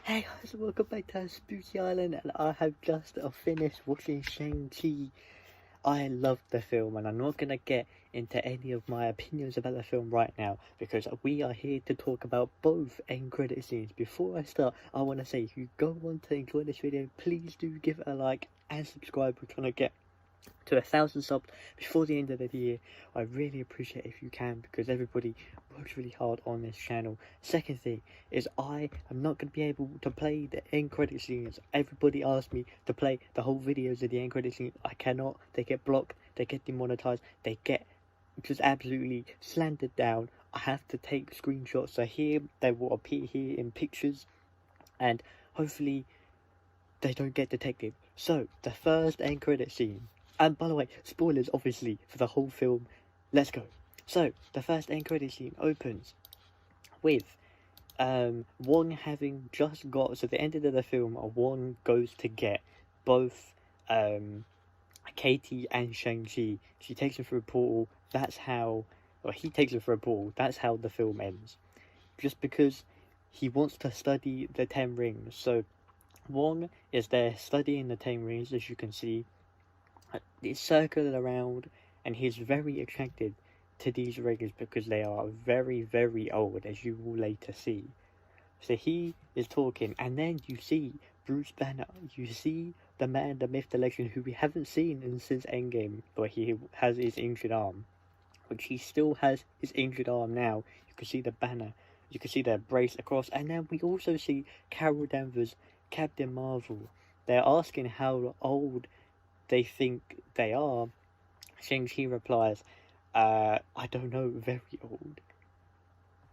Hey guys, welcome back to Spooky Island, and I have just finished watching Shang-Chi. I loved the film, and I'm not gonna get into any of my opinions about the film right now because we are here to talk about both end credit scenes. Before I start, I want to say if you go on to enjoy this video, please do give it a like and subscribe. We're trying to get to 1,000 subs before the end of the year. I really appreciate it if you can, because everybody works really hard on this channel. Second thing is I am not going to be able to play the end credit scenes. Everybody asked me to play the whole videos of the end credit scenes. I cannot. They get blocked, they get demonetized, they get just absolutely slandered down. I have to take screenshots, so here they will appear here in pictures, and hopefully they don't get detected. So the first end credit scene, and by the way, spoilers obviously for the whole film. Let's go. So the first end credit scene opens with Wong having just got, so the end of the film, Wong goes to get both Katie and Shang-Chi. She takes him through a portal. That's how, or he takes her through a portal. That's how the film ends. Just because he wants to study the 10 rings. So Wong is there studying the 10 rings, as you can see. It's circled around, and he's very attracted to these rings because they are very, very old, as you will later see. So he is talking, and then you see Bruce Banner. You see the man, the myth, the legend, who we haven't seen since Endgame, where he has his injured arm, which he still has his injured arm now. You can see the banner, you can see the brace across, and then we also see Carol Danvers, Captain Marvel. They're asking how old they think they are. Shang-Chi replies, I don't know, very old.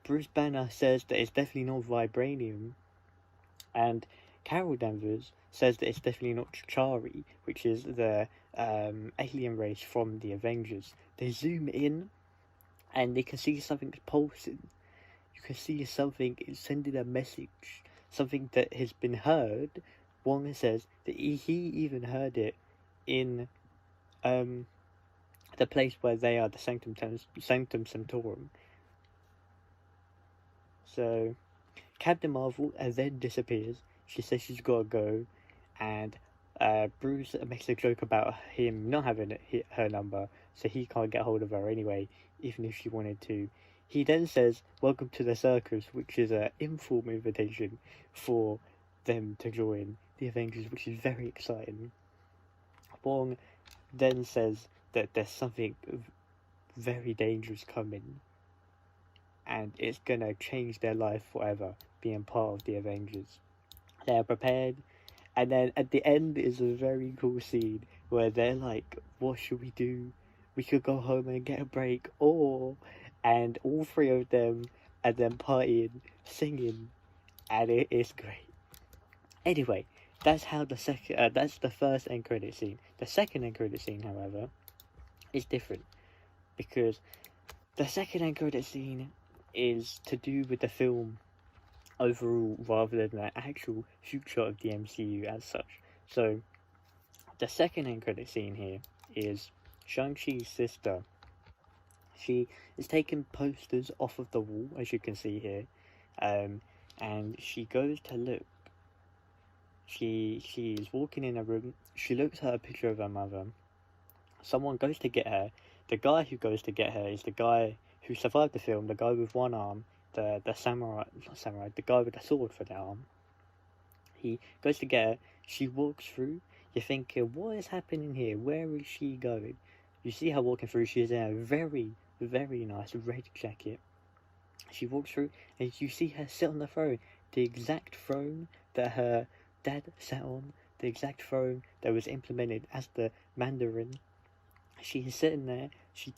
Bruce Banner says that it's definitely not vibranium, and Carol Danvers says that it's definitely not Chari, which is the alien race from the Avengers. They zoom in, and they can see something pulsing. You can see something sending a message, something that has been heard. Wong says that he even heard it in the place where they are, the Sanctum Sanctorum. So Captain Marvel then disappears. She says she's got to go, and Bruce makes a joke about him not having her number, so he can't get hold of her anyway, even if she wanted to. He then says, "Welcome to the circus," which is an informal invitation for them to join the Avengers, which is very exciting. Wong then says that there's something very dangerous coming, and it's gonna change their life forever, being part of the Avengers. They're prepared, and then at the end is a very cool scene where they're like, what should we do? We could go home and get a break, or... and all three of them are then partying, singing, and it is great. Anyway, that's how that's the first end credit scene. The second end credit scene, however, is different, because the second end credit scene is to do with the film overall rather than the actual future of the MCU as such. So the second end credit scene here is Shang-Chi's sister. She is taking posters off of the wall, as you can see here, and she goes to look. She is walking in a room. She looks at a picture of her mother. Someone goes to get her. The guy who goes to get her is the guy who survived the film, the guy with one arm, the samurai, not samurai, the guy with the sword for the arm. He goes to get her. She walks through. You're thinking, what is happening here? Where is she going? You see her walking through. She is in a very, very nice red jacket. She walks through, and you see her sit on the throne, the exact throne that her dad sat on, the exact throne that was implemented as the Mandarin. She is sitting there. She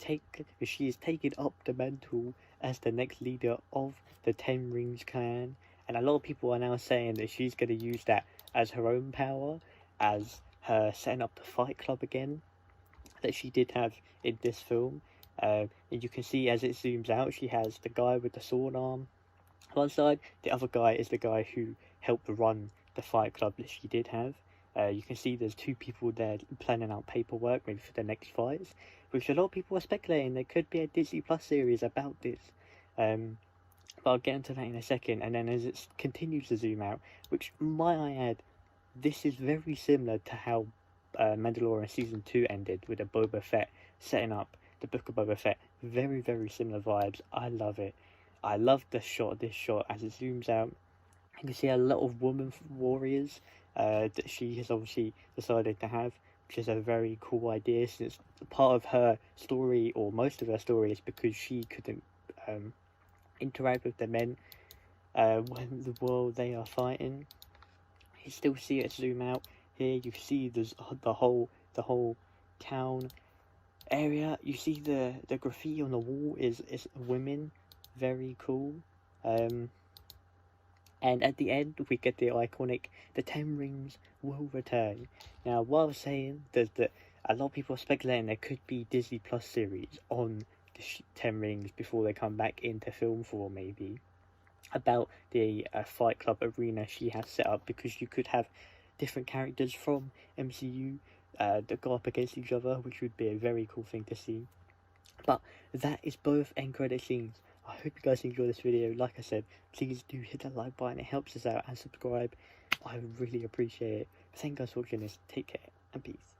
is taking up the mantle as the next leader of the Ten Rings clan, and a lot of people are now saying that she's going to use that as her own power, as her setting up the Fight Club again that she did have in this film. And you can see as it zooms out, she has the guy with the sword arm on one side. The other guy is the guy who helped run the Fight Club that she did have. You can see there's two people there planning out paperwork, maybe for the next fights, which a lot of people are speculating there could be a Disney Plus series about this. But but I'll get into that in a second. And then as it continues to zoom out, which might I add, this is very similar to how Mandalorian Season 2 ended with a Boba Fett setting up the Book of Boba Fett. Very, very similar vibes. I love it. I love this shot as it zooms out. You can see a lot of woman warriors that she has obviously decided to have, which is a very cool idea, since part of her story, or most of her story, is because she couldn't interact with the men when the world they are fighting. You still see it zoom out. Here you see the whole town area. You see the graffiti on the wall is women. Very cool. And at the end, we get the iconic, the 10 rings will return. Now, what I was saying, that a lot of people are speculating there could be Disney Plus series on the 10 rings before they come back into film form, maybe, about the Fight Club arena she has set up, because you could have different characters from MCU that go up against each other, which would be a very cool thing to see. But that is both end credit scenes. I hope you guys enjoy this video. Like I said, please do hit that like button, it helps us out, and subscribe. I really appreciate it. Thank you guys for watching this. Take care and peace.